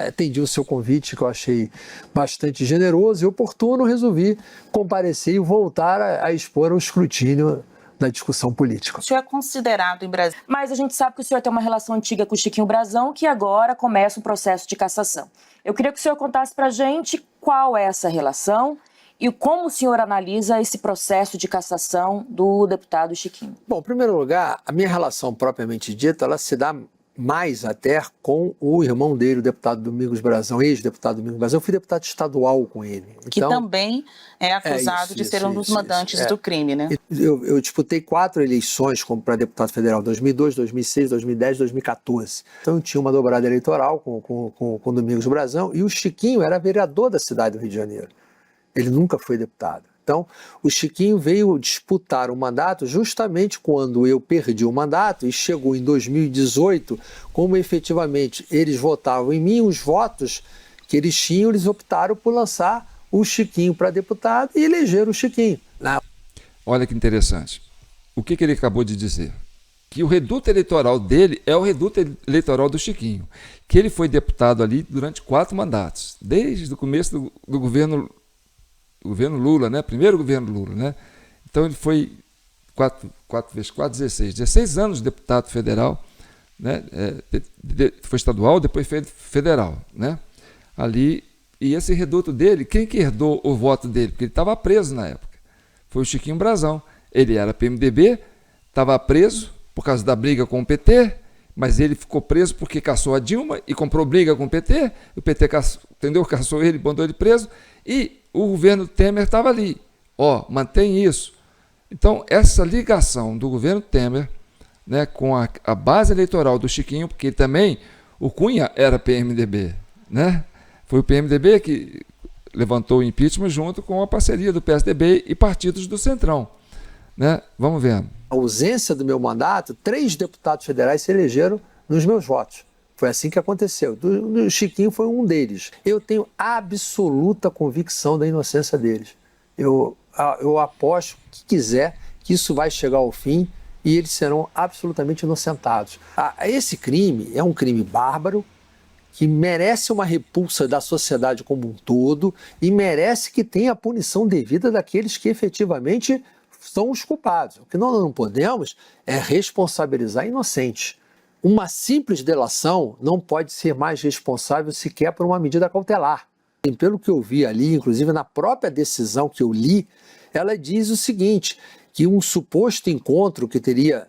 atendi o seu convite, que eu achei bastante generoso e oportuno, resolvi comparecer e voltar a expor ao escrutínio da discussão política. O senhor é considerado em Brasília. Mas a gente sabe que o senhor tem uma relação antiga com o Chiquinho Brazão, que agora começa um processo de cassação. Eu queria que o senhor contasse pra gente qual é essa relação e como o senhor analisa esse processo de cassação do deputado Chiquinho. Bom, em primeiro lugar, a minha relação propriamente dita, ela se dá mais até com o irmão dele, o deputado Domingos Brazão, ex-deputado Domingos Brazão. Eu fui deputado estadual com ele. Que também é acusado de ser um dos mandantes do crime, né? Eu disputei 4 eleições como para deputado federal, 2002, 2006, 2010, 2014. Então eu tinha uma dobrada eleitoral com o Domingos Brazão e o Chiquinho era vereador da cidade do Rio de Janeiro. Ele nunca foi deputado. Então, o Chiquinho veio disputar o mandato justamente quando eu perdi o mandato e chegou em 2018, como efetivamente eles votavam em mim, os votos que eles tinham, eles optaram por lançar o Chiquinho para deputado e elegeram o Chiquinho. Olha que interessante. O que ele acabou de dizer? Que o reduto eleitoral dele é o reduto eleitoral do Chiquinho, que ele foi deputado ali durante 4 mandatos, desde o começo do governo Lula, né? Primeiro governo Lula, né? Então ele foi 4 vezes 4, 16 anos de deputado federal, né? Foi estadual, depois foi federal, né? Ali, e esse reduto dele, quem que herdou o voto dele? Porque ele estava preso na época. Foi o Chiquinho Brazão. Ele era PMDB, estava preso por causa da briga com o PT, mas ele ficou preso porque caçou a Dilma e comprou briga com o PT. O PT caçou ele, mandou ele preso e o governo Temer estava ali. Mantém isso. Então, essa ligação do governo Temer, né, com a base eleitoral do Chiquinho, porque também o Cunha era PMDB, né? Foi o PMDB que levantou o impeachment junto com a parceria do PSDB e partidos do Centrão, né? Vamos ver. A ausência do meu mandato, 3 deputados federais se elegeram nos meus votos. Foi assim que aconteceu. O Chiquinho foi um deles. Eu tenho absoluta convicção da inocência deles. Eu aposto que quiser que isso vai chegar ao fim e eles serão absolutamente inocentados. Esse crime é um crime bárbaro que merece uma repulsa da sociedade como um todo e merece que tenha a punição devida daqueles que efetivamente são os culpados. O que nós não podemos é responsabilizar inocentes. Uma simples delação não pode ser mais responsável sequer por uma medida cautelar. E pelo que eu vi ali, inclusive na própria decisão que eu li, ela diz o seguinte, que um suposto encontro que teria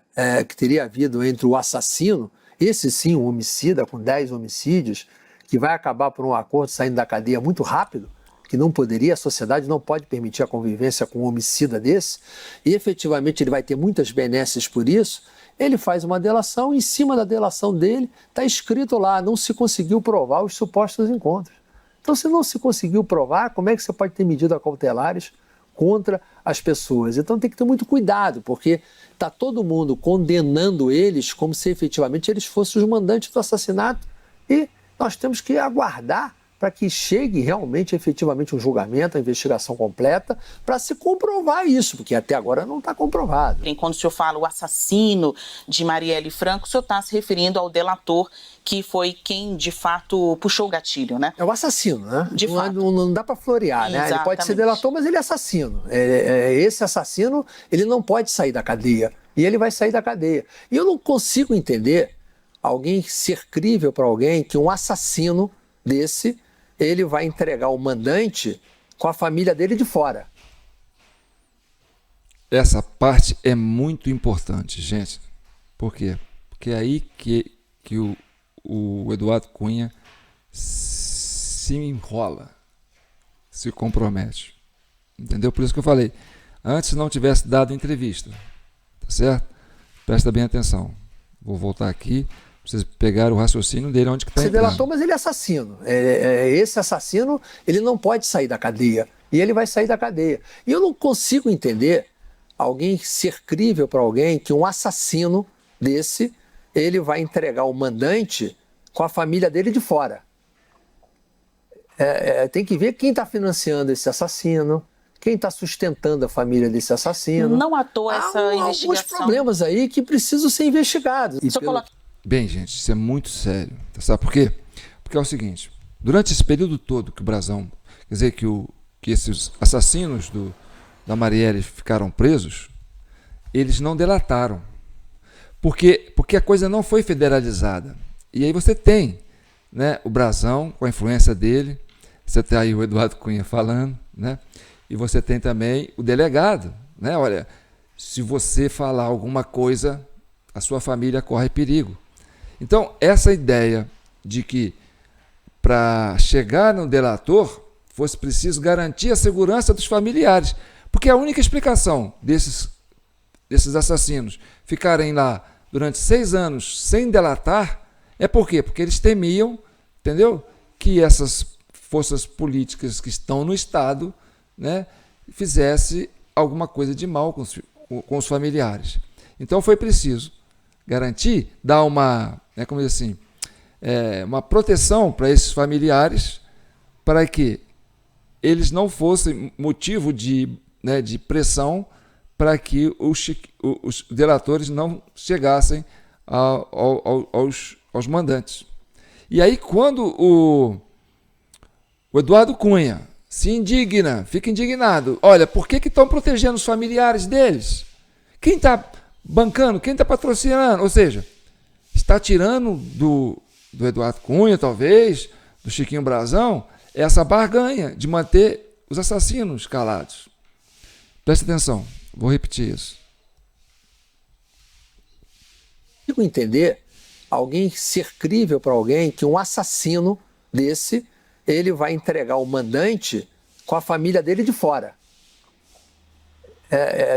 havido entre o assassino, esse sim um homicida com 10 homicídios, que vai acabar por um acordo saindo da cadeia muito rápido, que não poderia, a sociedade não pode permitir a convivência com um homicida desse, e efetivamente ele vai ter muitas benesses por isso. Ele faz uma delação, em cima da delação dele está escrito lá, não se conseguiu provar os supostos encontros. Então, se não se conseguiu provar, como é que você pode ter medidas cautelares contra as pessoas? Então tem que ter muito cuidado, porque está todo mundo condenando eles como se efetivamente eles fossem os mandantes do assassinato e nós temos que aguardar para que chegue realmente, efetivamente, um julgamento, a investigação completa, para se comprovar isso, porque até agora não está comprovado. Quando o senhor fala o assassino de Marielle Franco, o senhor está se referindo ao delator, que foi quem, de fato, puxou o gatilho, né? É o assassino, né? De fato. Não dá para florear, né? Ele pode ser delator, mas ele é assassino. Esse assassino, ele não pode sair da cadeia. E ele vai sair da cadeia. E eu não consigo entender alguém ser crível para alguém que um assassino desse, ele vai entregar o mandante com a família dele de fora. Essa parte é muito importante, gente. Por quê? Porque é aí que o Eduardo Cunha se enrola, se compromete. Entendeu? Por isso que eu falei, antes não tivesse dado entrevista, tá certo? Presta bem atenção. Vou voltar aqui, pra vocês pegarem o raciocínio dele, onde que está entrando. Delator, mas ele é assassino. Esse assassino, ele não pode sair da cadeia. E ele vai sair da cadeia. E eu não consigo entender alguém ser crível para alguém que um assassino desse, ele vai entregar o mandante com a família dele de fora. Tem que ver quem está financiando esse assassino, quem está sustentando a família desse assassino. Não à toa essa investigação. Alguns problemas aí que precisam ser investigados. Bem, gente, isso é muito sério. Sabe por quê? Porque é o seguinte, durante esse período todo que o Brazão, quer dizer, que esses assassinos da Marielle ficaram presos, eles não delataram. Porque a coisa não foi federalizada. E aí você tem, né, o Brazão, com a influência dele, você tem aí o Eduardo Cunha falando, né? E você tem também o delegado, né? Olha, se você falar alguma coisa, a sua família corre perigo. Então, essa ideia de que para chegar no delator fosse preciso garantir a segurança dos familiares, porque a única explicação desses assassinos ficarem lá durante 6 anos sem delatar é por quê? Porque eles temiam, entendeu? Que essas forças políticas que estão no Estado, né, fizesse alguma coisa de mal com os familiares. Então foi preciso garantir, dar uma, como dizer assim, uma proteção para esses familiares, para que eles não fossem motivo de pressão para que os delatores não chegassem aos mandantes. E aí, quando o Eduardo Cunha se indigna, fica indignado, olha, por que estão protegendo os familiares deles? Quem está bancando, quem está patrocinando? Ou seja, está tirando do Eduardo Cunha, talvez, do Chiquinho Brazão, essa barganha de manter os assassinos calados. Presta atenção, vou repetir isso. Eu consigo entender alguém ser crível para alguém que um assassino desse, ele vai entregar o mandante com a família dele de fora.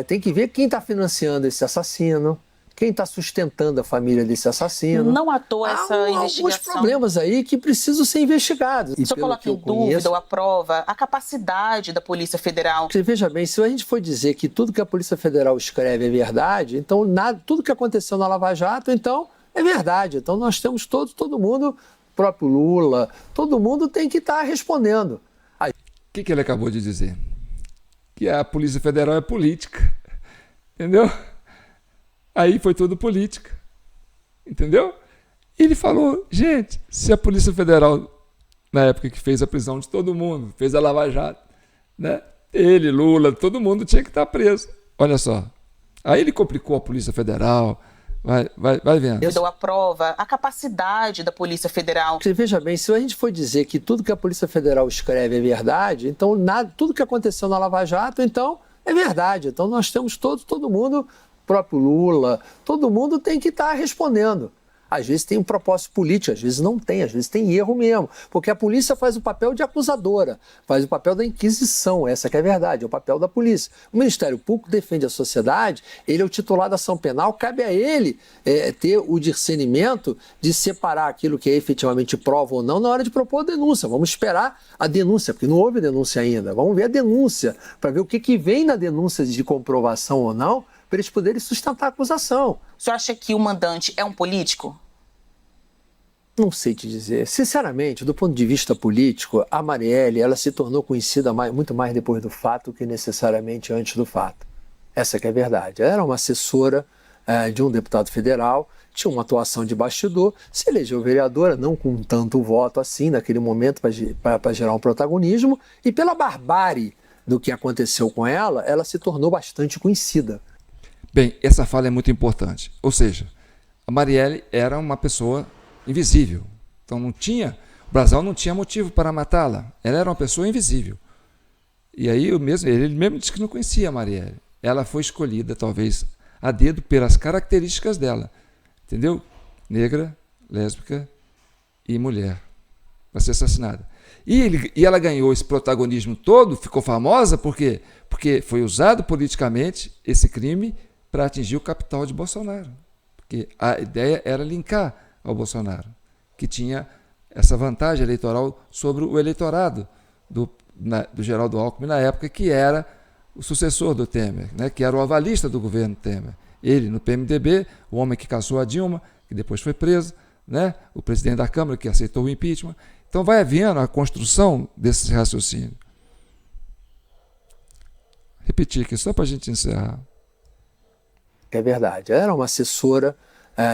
Tem que ver quem está financiando esse assassino, quem está sustentando a família desse assassino. Não à toa essa investigação. Alguns problemas aí que precisam ser investigados. O senhor coloca em dúvida ou aprova a capacidade da Polícia Federal? Você veja bem, se a gente for dizer que tudo que a Polícia Federal escreve é verdade, então tudo que aconteceu na Lava Jato, então é verdade. Então nós temos todo mundo, o próprio Lula, todo mundo tem que estar respondendo. O que ele acabou de dizer? Que a Polícia Federal é política. Entendeu? Aí foi tudo política. Entendeu? Ele falou, gente, se a Polícia Federal, na época que fez a prisão de todo mundo, fez a Lava Jato, né? Ele, Lula, todo mundo tinha que estar preso. Olha só. Aí ele complicou a Polícia Federal. Vai vendo. Eu aprova a capacidade da Polícia Federal. Você veja bem, se a gente for dizer que tudo que a Polícia Federal escreve é verdade, então tudo que aconteceu na Lava Jato, então é verdade. Então nós temos todo mundo, o próprio Lula, todo mundo tem que estar respondendo. Às vezes tem um propósito político, às vezes não tem, às vezes tem erro mesmo. Porque a polícia faz o papel de acusadora, faz o papel da inquisição, essa que é a verdade, é o papel da polícia. O Ministério Público defende a sociedade, ele é o titular da ação penal, cabe a ele ter o discernimento de separar aquilo que é efetivamente prova ou não na hora de propor a denúncia. Vamos esperar a denúncia, porque não houve denúncia ainda. Vamos ver a denúncia, para ver o que vem na denúncia de comprovação ou não, para eles poderem sustentar a acusação. O senhor acha que o mandante é um político? Não sei te dizer. Sinceramente, do ponto de vista político, a Marielle ela se tornou conhecida muito mais depois do fato que necessariamente antes do fato. Essa que é a verdade. Ela era uma assessora de um deputado federal, tinha uma atuação de bastidor, se elegeu vereadora, não com tanto voto assim naquele momento para gerar um protagonismo, e pela barbárie do que aconteceu com ela, ela se tornou bastante conhecida. Bem, essa fala é muito importante. Ou seja, a Marielle era uma pessoa invisível. Então o Brazão não tinha motivo para matá-la. Ela era uma pessoa invisível. E aí ele mesmo disse que não conhecia a Marielle. Ela foi escolhida, talvez, a dedo pelas características dela. Entendeu? Negra, lésbica e mulher. Para ser assassinada. E ela ganhou esse protagonismo todo, ficou famosa, por quê? Porque foi usado politicamente esse crime para atingir o capital de Bolsonaro. Porque a ideia era linkar ao Bolsonaro, que tinha essa vantagem eleitoral sobre o eleitorado do Geraldo Alckmin na época, que era o sucessor do Temer, né, que era o avalista do governo Temer. Ele no PMDB, o homem que caçou a Dilma, que depois foi preso, né, o presidente da Câmara que aceitou o impeachment. Então vai havendo a construção desse raciocínio. Repetir aqui, só para a gente encerrar. É verdade. Ela era uma assessora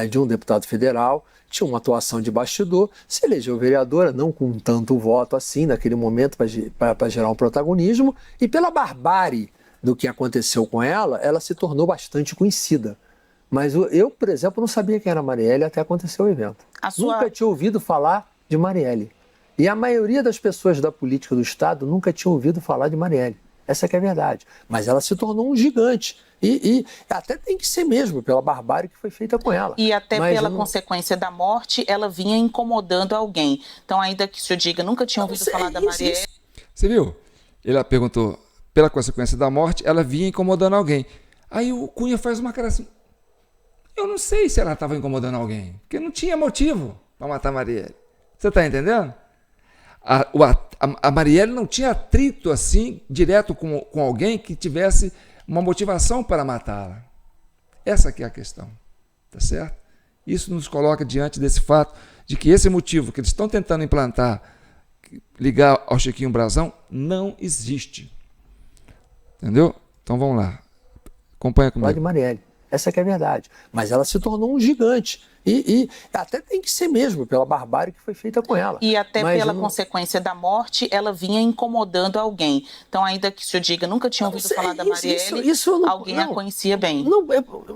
de um deputado federal, tinha uma atuação de bastidor, se elegeu vereadora, não com tanto voto assim naquele momento para gerar um protagonismo, e pela barbárie do que aconteceu com ela, ela se tornou bastante conhecida. Mas eu, por exemplo, não sabia quem era a Marielle até acontecer o evento. Nunca tinha ouvido falar de Marielle. E a maioria das pessoas da política do Estado nunca tinha ouvido falar de Marielle. Essa que é a verdade. Mas ela se tornou um gigante. E até tem que ser mesmo, pela barbárie que foi feita com ela. E até pela consequência da morte, ela vinha incomodando alguém. Então, ainda que o senhor diga, nunca tinha ouvido falar da Marielle. Você viu? Ela perguntou, pela consequência da morte, ela vinha incomodando alguém. Aí o Cunha faz uma cara assim, eu não sei se ela estava incomodando alguém, porque não tinha motivo para matar a Marielle. Você está entendendo? A Marielle não tinha atrito assim, direto com alguém que tivesse uma motivação para matá-la. Essa que é a questão, tá certo? Isso nos coloca diante desse fato de que esse motivo que eles estão tentando implantar, ligar ao Chiquinho Brazão, não existe. Entendeu? Então vamos lá. Acompanha comigo. De Marielle. Essa que é a verdade. Mas ela se tornou um gigante. E até tem que ser mesmo, pela barbárie que foi feita com ela. E até pela consequência da morte, ela vinha incomodando alguém. Então, ainda que o senhor diga, nunca tinha ouvido falar da Marielle, alguém a conhecia bem.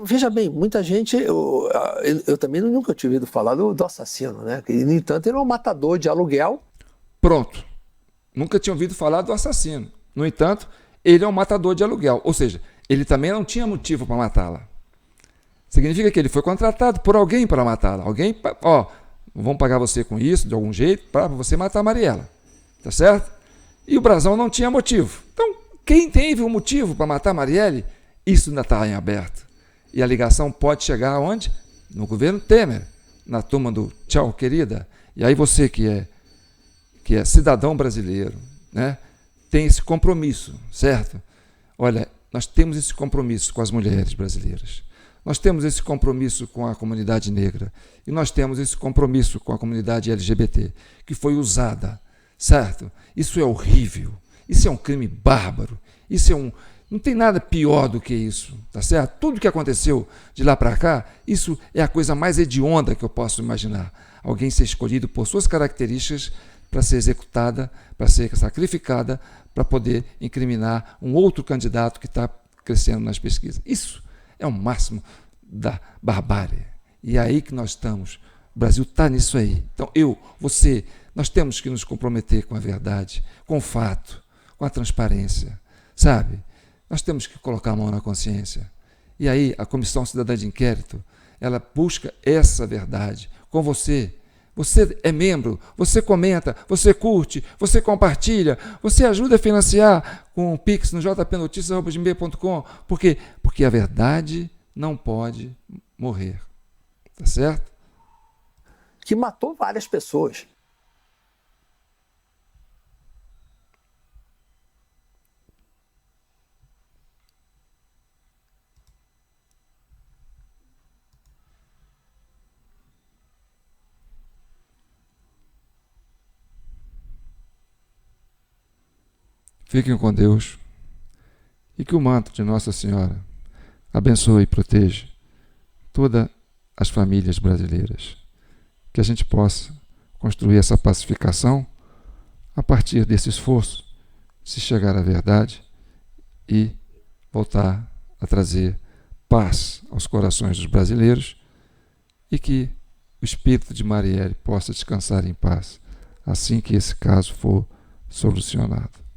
Veja bem, muita gente, eu também nunca tinha ouvido falar do assassino, né? E, no entanto, ele é um matador de aluguel. Pronto. Nunca tinha ouvido falar do assassino. No entanto, ele é um matador de aluguel. Ou seja, ele também não tinha motivo para matá-la. Significa que ele foi contratado por alguém para matá-la. Alguém, vamos pagar você com isso, de algum jeito, para você matar a Mariela. Tá certo? E o Brazão não tinha motivo. Então, quem teve um motivo para matar a Marielle, isso ainda está em aberto. E a ligação pode chegar aonde? No governo Temer, na turma do tchau, querida. E aí você que é cidadão brasileiro, né, tem esse compromisso, certo? Olha, nós temos esse compromisso com as mulheres brasileiras. Nós temos esse compromisso com a comunidade negra e nós temos esse compromisso com a comunidade LGBT, que foi usada, certo? Isso é horrível, isso é um crime bárbaro, não tem nada pior do que isso, tá certo? Tudo que aconteceu de lá para cá, isso é a coisa mais hedionda que eu posso imaginar. Alguém ser escolhido por suas características para ser executada, para ser sacrificada, para poder incriminar um outro candidato que está crescendo nas pesquisas. Isso é o máximo da barbárie. E é aí que nós estamos. O Brasil está nisso aí. Então, você, nós temos que nos comprometer com a verdade, com o fato, com a transparência, sabe? Nós temos que colocar a mão na consciência. E aí, a Comissão Cidadã de Inquérito, ela busca essa verdade com você. Você é membro, você comenta, você curte, você compartilha, você ajuda a financiar com o Pix no jpnoticias@gmail.com. Por quê? Porque a verdade não pode morrer. Tá certo? Que matou várias pessoas. Fiquem com Deus e que o manto de Nossa Senhora abençoe e proteja todas as famílias brasileiras. Que a gente possa construir essa pacificação a partir desse esforço, se chegar à verdade e voltar a trazer paz aos corações dos brasileiros e que o espírito de Marielle possa descansar em paz assim que esse caso for solucionado.